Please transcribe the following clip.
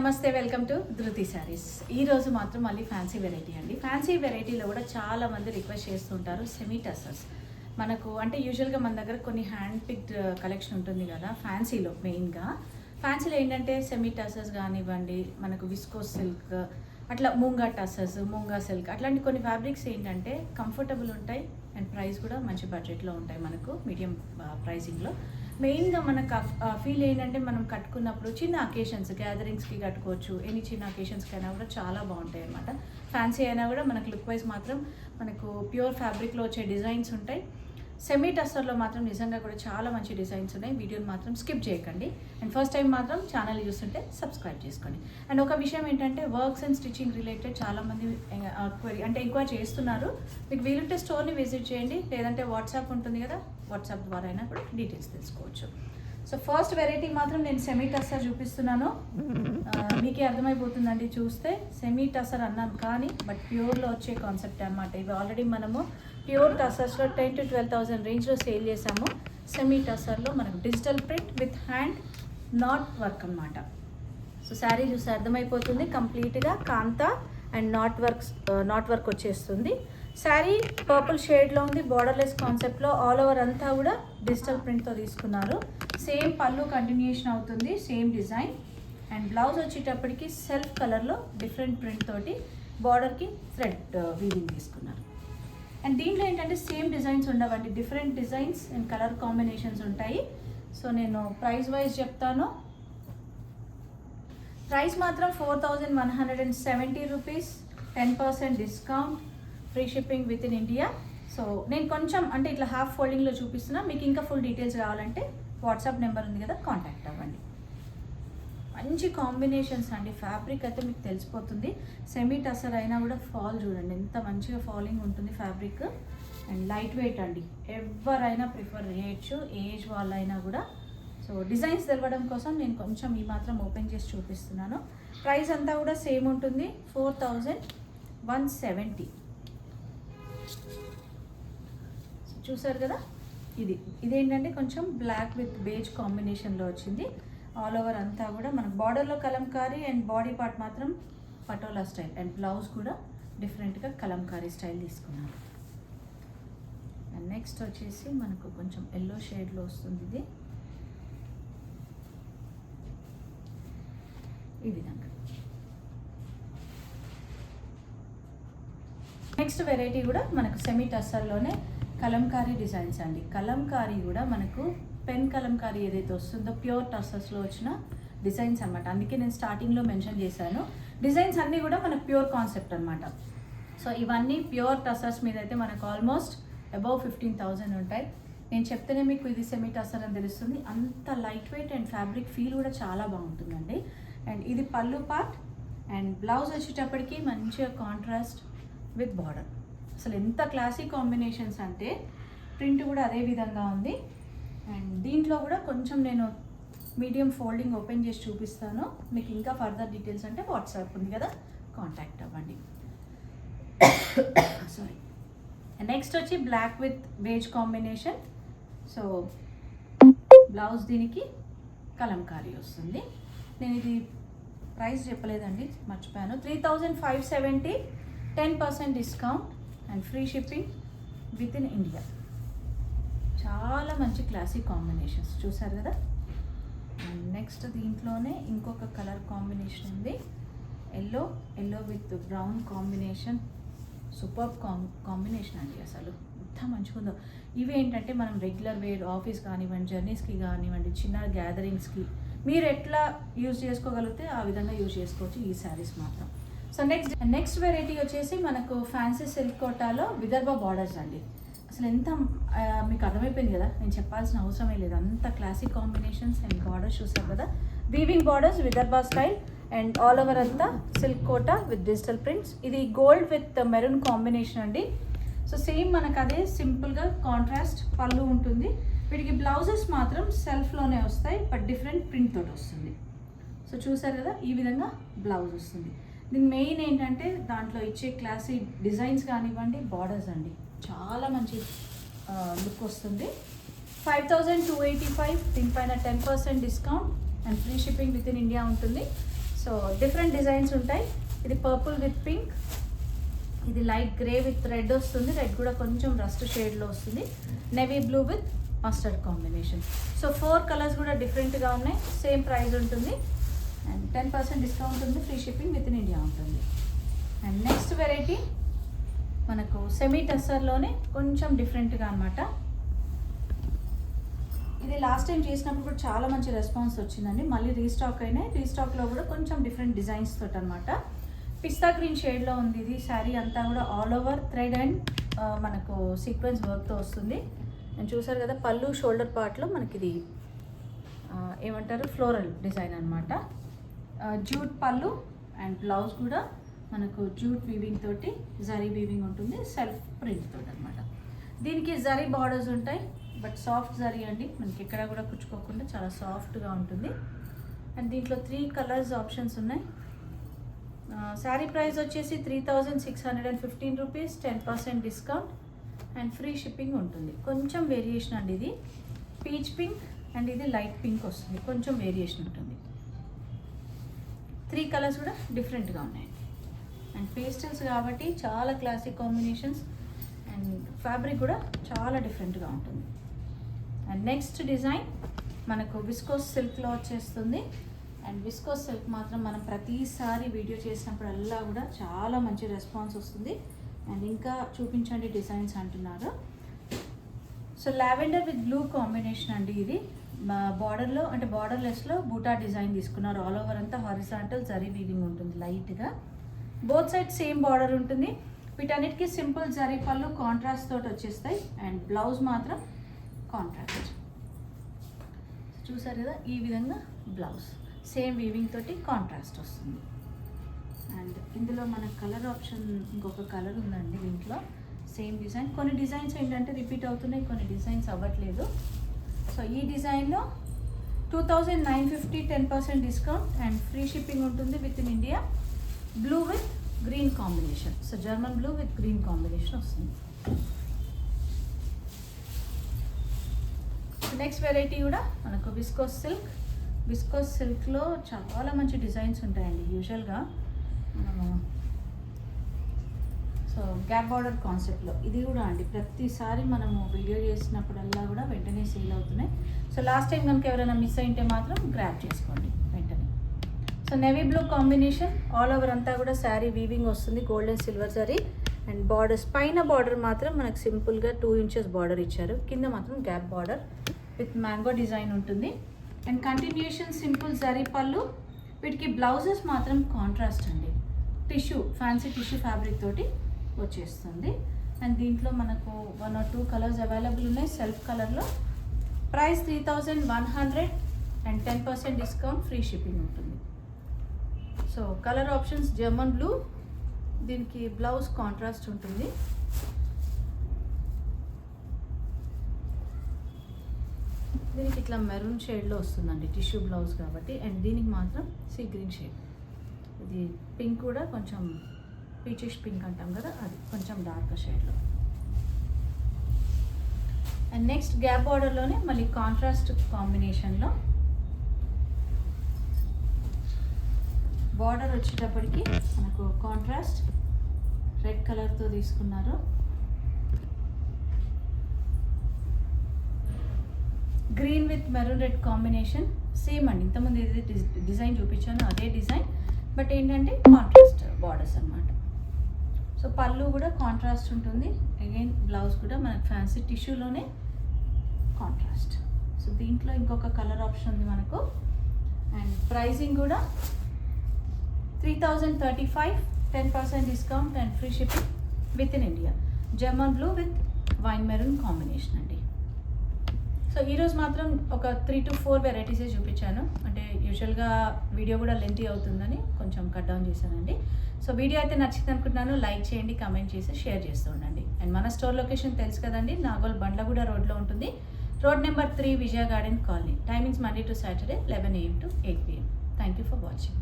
నమస్తే, welcome to ధృతి శారీస్. ఈరోజు మాత్రం మళ్ళీ ఫ్యాన్సీ వెరైటీ అండి. ఫ్యాన్సీ వెరైటీలో కూడా చాలా మంది రిక్వెస్ట్ చేస్తుంటారు సెమీ టసర్స్. మనకు అంటే యూజువల్గా మన దగ్గర కొన్ని హ్యాండ్ పిక్డ్ కలెక్షన్ ఉంటుంది కదా ఫ్యాన్సీలో. మెయిన్గా ఫ్యాన్సీలో ఏంటంటే సెమీ టసర్స్ కానివ్వండి, మనకు విస్కోస్ సిల్క్, అట్లా మూంగా టసర్స్, మూంగా సిల్క్, అట్లాంటి కొన్ని ఫ్యాబ్రిక్స్ ఏంటంటే కంఫర్టబుల్ ఉంటాయి అండ్ ప్రైస్ కూడా మంచి బడ్జెట్లో ఉంటాయి మనకు, మీడియం ప్రైసింగ్లో. మెయిన్గా మనకు ఫీల్ ఏంటంటే మనం కట్టుకున్నప్పుడు చిన్న అకేషన్స్, గ్యాదరింగ్స్కి కట్టుకోవచ్చు, ఎనీ చిన్న అకేషన్స్కి అయినా కూడా చాలా బాగుంటాయి అన్నమాట. ఫ్యాన్సీ అయినా కూడా మనకు లుక్ వైజ్ మాత్రం మనకు ప్యూర్ ఫ్యాబ్రిక్లో వచ్చే డిజైన్స్ ఉంటాయి. సెమీ టస్సర్లో మాత్రం నిజంగా కూడా చాలా మంచి డిజైన్స్ ఉన్నాయి. వీడియోని మాత్రం స్కిప్ చేయకండి. అండ్ ఫస్ట్ టైం మాత్రం ఛానల్ చూస్తుంటే సబ్స్క్రైబ్ చేసుకోండి. అండ్ ఒక విషయం ఏంటంటే వర్క్స్ అండ్ స్టిచ్చింగ్ రిలేటెడ్ చాలామంది ఎంక్వైరీ చేస్తున్నారు. మీకు వీలుంటే స్టోర్ని విజిట్ చేయండి, లేదంటే వాట్సాప్ ఉంటుంది కదా, వాట్సాప్ ద్వారా అయినా కూడా డీటెయిల్స్ తెలుసుకోవచ్చు. సో ఫస్ట్ వెరైటీ మాత్రం నేను సెమీ టస్సర్ చూపిస్తున్నాను. మీకే అర్థమైపోతుందండి చూస్తే. సెమీ టస్సర్ అన్నాను కానీ బట్ ప్యూర్లో వచ్చే కాన్సెప్ట్ అన్నమాట. ఇవి ఆల్రెడీ మనము ప్యూర్ టసర్స్లో 10,000 to 12,000 రేంజ్లో సేల్ చేసాము. సెమీ టసర్లో మనకు digital print with hand not work అన్నమాట. సో శారీ చూస్తే అర్థమైపోతుంది, కంప్లీట్గా కాంతా అండ్ నాట్ వర్క్ వచ్చేస్తుంది. శారీ పర్పుల్ షేడ్లో ఉంది, బార్డర్లెస్ కాన్సెప్ట్లో. ఆల్ ఓవర్ అంతా కూడా డిజిటల్ ప్రింట్తో తీసుకున్నారు. సేమ్ పళ్ళు కంటిన్యూషన్ అవుతుంది, సేమ్ డిజైన్. అండ్ బ్లౌజ్ వచ్చేటప్పటికి సెల్ఫ్ కలర్లో డిఫరెంట్ ప్రింట్ తోటి బార్డర్కి థ్రెడ్ వీవింగ్ తీసుకున్నారు. అండ్ దీంట్లో ఏంటంటే సేమ్ డిజైన్స్ ఉండవండి, different designs and colour combinations ఉంటాయి. సో నేను ప్రైస్ వైజ్ చెప్తాను. ప్రైస్ మాత్రం 4,170 rupees, 10% discount, free shipping with in India. So నేను కొంచెం అంటే ఇట్లా హాఫ్ ఫోల్డింగ్లో చూపిస్తున్నా. మీకు ఇంకా ఫుల్ డీటెయిల్స్ కావాలంటే వాట్సాప్ నెంబర్ ఉంది కదా, కాంటాక్ట్ అవ్వండి. మంచి కాంబినేషన్స్ అండి. ఫ్యాబ్రిక్ అయితే మీకు తెలిసిపోతుంది. సెమీ టసర్ అయినా కూడా ఫాల్ చూడండి ఎంత మంచిగా ఫాలింగ్ ఉంటుంది ఫ్యాబ్రిక్. అండ్ లైట్ వెయిట్ అండి, ఎవరైనా ప్రిఫర్ చేయొచ్చు, ఏజ్ వాళ్ళైనా కూడా. సో డిజైన్స్ తెలవడం కోసం నేను కొంచెం ఈ మాత్రం ఓపెన్ చేసి చూపిస్తున్నాను. ప్రైస్ అంతా కూడా సేమ్ ఉంటుంది, 4,170. చూసారు కదా, ఇదేంటంటే కొంచెం బ్లాక్ విత్ బేజ్ కాంబినేషన్లో వచ్చింది. ఆల్ ఓవర్ అంతా కూడా మనకు బార్డర్లో కలంకారీ అండ్ బాడీ పార్ట్ మాత్రం పటోలా స్టైల్. అండ్ బ్లౌజ్ కూడా డిఫరెంట్గా కలంకారీ స్టైల్ తీసుకున్నారు. అండ్ నెక్స్ట్ వచ్చేసి మనకు కొంచెం ఎల్లో షేడ్లో వస్తుంది ఇది, ఈ విధంగా. నెక్స్ట్ వెరైటీ కూడా మనకు సెమీ టస్సర్లోనే కలంకారీ డిజైన్స్ అండి. కలంకారీ కూడా మనకు పెన్ కలంకారీ ఏదైతే వస్తుందో ప్యూర్ టసర్స్లో వచ్చిన డిజైన్స్ అనమాట. అందుకే నేను స్టార్టింగ్లో మెన్షన్ చేశాను. డిజైన్స్ అన్నీ కూడా మనకు ప్యూర్ కాన్సెప్ట్ అనమాట. సో ఇవన్నీ ప్యూర్ టసర్స్ మీద అయితే మనకు ఆల్మోస్ట్ అబౌవ్ 15,000 ఉంటాయి. నేను చెప్తేనే మీకు ఇది సెమీ టసర్ అని తెలుస్తుంది. అంత light weight and fabric feel కూడా చాలా బాగుంటుందండి. అండ్ ఇది పళ్ళు పార్ట్. అండ్ బ్లౌజ్ వచ్చేటప్పటికి మంచిగా కాంట్రాస్ట్ విత్ బార్డర్. అసలు ఎంత క్లాసిక్ కాంబినేషన్స్ అంటే ప్రింట్ కూడా అదే విధంగా ఉంది. అండ్ దీంట్లో కూడా కొంచెం నేను మీడియం ఫోల్డింగ్ ఓపెన్ చేసి చూపిస్తాను. మీకు ఇంకా ఫర్దర్ డీటెయిల్స్ అంటే వాట్సాప్ ఉంది కదా, కాంటాక్ట్ అవ్వండి. సారీ. నెక్స్ట్ వచ్చి black with beige combination. So blouse దీనికి కలంకారీ వస్తుంది. నేను ఇది ప్రైస్ చెప్పలేదండి, మర్చిపోయాను. 3,570, 10% discount and free shipping with in India. చాలా మంచి క్లాసిక్ కాంబినేషన్స్ చూసారు కదా. అండ్ నెక్స్ట్ దీంట్లోనే ఇంకొక కలర్ కాంబినేషన్ ఉంది, yellow with brown combination. Super combination అండి, అసలు ఎంత మంచిగా ఉందో. ఇవి ఏంటంటే మనం రెగ్యులర్ వేర్ ఆఫీస్ కానివ్వండి, జర్నీస్కి కానివ్వండి, చిన్న గ్యాదరింగ్స్కి మీరు ఎట్లా యూజ్ చేసుకోగలిగితే ఆ విధంగా యూజ్ చేసుకోవచ్చు ఈ శారీస్ మాత్రం. సో నెక్స్ట్ వెరైటీ వచ్చేసి మనకు ఫ్యాన్సీ సిల్క్ కోటాలో విదర్భ బార్డర్స్ అండి. అసలు ఎంత మీకు అర్థమైపోయింది కదా, నేను చెప్పాల్సిన అవసరమే లేదు. అంత క్లాసిక్ కాంబినేషన్స్ అండ్ బార్డర్స్ చూసారు కదా, weaving borders Vidarbha style. And all over అంతా silk Kota with digital prints. ఇది గోల్డ్ విత్ మెరూన్ కాంబినేషన్ అండి. సో సేమ్ మనకు అదే సింపుల్గా కాంట్రాస్ట్ పళ్ళు ఉంటుంది. వీటికి బ్లౌజెస్ మాత్రం సెల్ఫ్లోనే వస్తాయి, బట్ డిఫరెంట్ ప్రింట్ తోటి వస్తుంది. సో చూసారు కదా, ఈ విధంగా బ్లౌజ్ వస్తుంది. దీని మెయిన్ ఏంటంటే దాంట్లో ఇచ్చే క్లాసీ డిజైన్స్ కానివ్వండి, బార్డర్స్ అండి, చాలా మంచి లుక్ వస్తుంది. 5,285, దీనిపైన 10% discount and free shipping with in India ఉంటుంది. సో డిఫరెంట్ డిజైన్స్ ఉంటాయి. ఇది పర్పుల్ విత్ పింక్, ఇది లైట్ గ్రే విత్ రెడ్ వస్తుంది. రెడ్ కూడా కొంచెం రస్ట్ షేడ్లో వస్తుంది. Navy blue with mustard combination. So 4 colours కూడా డిఫరెంట్గా ఉన్నాయి. సేమ్ ప్రైస్ ఉంటుంది అండ్ 10% డిస్కౌంట్ ఉంది. Free shipping with in India ఉంటుంది. అండ్ నెక్స్ట్ వెరైటీ మనకు సెమీ టస్సర్లోనే కొంచెం డిఫరెంట్గా అనమాట. ఇది లాస్ట్ టైం చేసినప్పుడు కూడా చాలా మంచి రెస్పాన్స్ వచ్చిందండి. మళ్ళీ రీస్టాక్ అయినాయి. రీస్టాక్లో కూడా కొంచెం డిఫరెంట్ డిజైన్స్ తోటి అనమాట. పిస్తా గ్రీన్ షేడ్లో ఉంది. ఇది శారీ అంతా కూడా ఆల్ ఓవర్ థ్రెడ్ అండ్ మనకు సీక్వెన్స్ వర్క్తో వస్తుంది. నేను చూసారు కదా, పళ్ళు షోల్డర్ పార్ట్లో మనకి ఇది ఏమంటారు ఫ్లోరల్ డిజైన్ అనమాట. జూట్ పళ్ళు అండ్ బ్లౌజ్ కూడా మనకు జూట్ వీవింగ్ తోటి జరీ వీవింగ్ ఉంటుంది. సెల్ఫ్ ప్రింట్ తోటి అనమాట. దీనికి జరీ బార్డర్స్ ఉంటాయి, బట్ సాఫ్ట్ జరీ అండి. మనకి ఎక్కడ కూడా కుచ్చుకోకుండా చాలా సాఫ్ట్గా ఉంటుంది. అండ్ దీంట్లో 3 కలర్స్ ఆప్షన్స్ ఉన్నాయి. శారీ ప్రైస్ వచ్చేసి 3615 rupees, 10% discount and free shipping ఉంటుంది. కొంచెం వేరియేషన్ అండి. ఇది పీచ్ పింక్ అండ్ ఇది లైట్ పింక్ వస్తుంది. కొంచెం వేరియేషన్ ఉంటుంది. 3 కలర్స్ కూడా డిఫరెంట్గా ఉన్నాయి అండ్ పేస్టల్స్ కాబట్టి చాలా క్లాసిక్ కాంబినేషన్స్ అండ్ ఫ్యాబ్రిక్ కూడా చాలా డిఫరెంట్గా ఉంటుంది. అండ్ నెక్స్ట్ డిజైన్ మనకు విస్కోస్ సిల్క్లో వచ్చేస్తుంది. అండ్ విస్కోస్ సిల్క్ మాత్రం మనం ప్రతిసారి వీడియో చేసినప్పుడల్లా కూడా చాలా మంచి రెస్పాన్స్ వస్తుంది. అండ్ ఇంకా చూపించండి డిజైన్స్ అంటున్నారు. So lavender with blue combination అండి. ఇది బార్డర్లో అంటే బార్డర్లెస్లో బూటా డిజైన్ తీసుకున్నారు. ఆల్ ఓవర్ అంతా హారిజాంటల్ జరీ వీవింగ్ ఉంటుంది లైట్గా. బోత్ సైడ్ సేమ్ బార్డర్ ఉంటుంది. వీటన్నిటికీ సింపుల్ జరీ పళ్ళు కాంట్రాస్ట్ తోటి వచ్చేస్తాయి అండ్ బ్లౌజ్ మాత్రం కాంట్రాస్ట్. చూసారు కదా, ఈ విధంగా బ్లౌజ్ సేమ్ వీవింగ్ తోటి కాంట్రాస్ట్ వస్తుంది. అండ్ ఇందులో మన కలర్ ఆప్షన్ ఇంకొక కలర్ ఉందండి. దీంట్లో సేమ్ డిజైన్. కొన్ని డిజైన్స్ ఏంటంటే రిపీట్ అవుతున్నాయి, కొన్ని డిజైన్స్ అవ్వట్లేదు. సో ఈ డిజైన్లో 2950, 10% డిస్కౌంట్ అండ్ ఫ్రీ షిప్పింగ్ ఉంటుంది with in India. Blue with green combination. So German blue with green combination వస్తుంది. నెక్స్ట్ వెరైటీ కూడా మనకు విస్కోస్ సిల్క్. విస్కోస్ సిల్క్లో చాలా మంచి డిజైన్స్ ఉంటాయండి యూజువల్గా. సో గ్యాప్ బార్డర్ కాన్సెప్ట్లో ఇది కూడా అండి ప్రతిసారి మనము వీడియో చేసినప్పుడల్లా కూడా వెంటనే సేల్ అవుతున్నాయి. సో లాస్ట్ టైం కనుక ఎవరైనా మిస్ అయింటే మాత్రం గ్రాప్ చేసుకోండి వెంటనే. So navy blue combination. All over అంతా కూడా శారీ వీవింగ్ వస్తుంది. Gold and silver zari and borders. పైన బార్డర్ మాత్రం మనకు సింపుల్గా 2 ఇంచెస్ బార్డర్ ఇచ్చారు. కింద మాత్రం gap border with mango design ఉంటుంది. అండ్ కంటిన్యూషన్ సింపుల్ జరీ పళ్ళు. వీటికి బ్లౌజెస్ మాత్రం కాంట్రాస్ట్ అండి. టిష్యూ ఫ్యాన్సీ టిష్యూ ఫ్యాబ్రిక్ తోటి వచ్చేస్తుంది. అండ్ దీంట్లో మనకు 1 or 2 కలర్స్ అవైలబుల్ ఉన్నాయి సెల్ఫ్ కలర్లో. Price 3100 and 10% discount, free shipping ఉంటుంది. So colour options German blue, దీనికి బ్లౌజ్ కాంట్రాస్ట్ ఉంటుంది. దీనికి ఇట్లా మెరూన్ షేడ్లో వస్తుందండి టిష్యూ బ్లౌజ్ కాబట్టి. అండ్ దీనికి మాత్రం సీ గ్రీన్ షేడ్. ఇది పింక్ కూడా కొంచెం పీచిష్ పింక్ అంటాం కదా, అది కొంచెం డార్క్ షేడ్లో. అండ్ నెక్స్ట్ గ్యాప్ బార్డర్లోనే మళ్ళీ కాంట్రాస్ట్ కాంబినేషన్లో బార్డర్ వచ్చేటప్పటికి మనకు కాంట్రాస్ట్ రెడ్ కలర్తో తీసుకున్నారు. Green with maroon red combination same అండి. ఇంతకుముందు ఏదైతే డిజైన్ చూపించానో అదే డిజైన్, బట్ ఏంటంటే కాంట్రాస్ట్ బార్డర్స్ అనమాట. సో పళ్ళు కూడా కాంట్రాస్ట్ ఉంటుంది. అగైన్ బ్లౌజ్ కూడా మనకు ఫ్యాన్సీ టిష్యూలోనే కాంట్రాస్ట్. సో దీంట్లో ఇంకొక కలర్ ఆప్షన్ ఉంది మనకు. అండ్ ప్రైజింగ్ కూడా 3035, 10% discount and free shipping with in India. German blue with wine maroon combination అండి. సో ఈరోజు మాత్రం ఒక 3 to 4 వెరైటీసే చూపించాను. అంటే యూజువల్గా వీడియో కూడా లెంతీ అవుతుందని కొంచెం కట్ డౌన్ చేశానండి. సో వీడియో అయితే నచ్చింది అనుకుంటున్నాను. లైక్ చేయండి, కమెంట్ చేసి షేర్ చేస్తూ ఉండండి. అండ్ మన స్టోర్ లొకేషన్ తెలుసు కదండి, నాగోల్ బండ్లగూడ రోడ్లో ఉంటుంది. Road number 3, Vijaya garden colony. Timings Monday to Saturday 11 AM to 8 PM. Thank you for watching.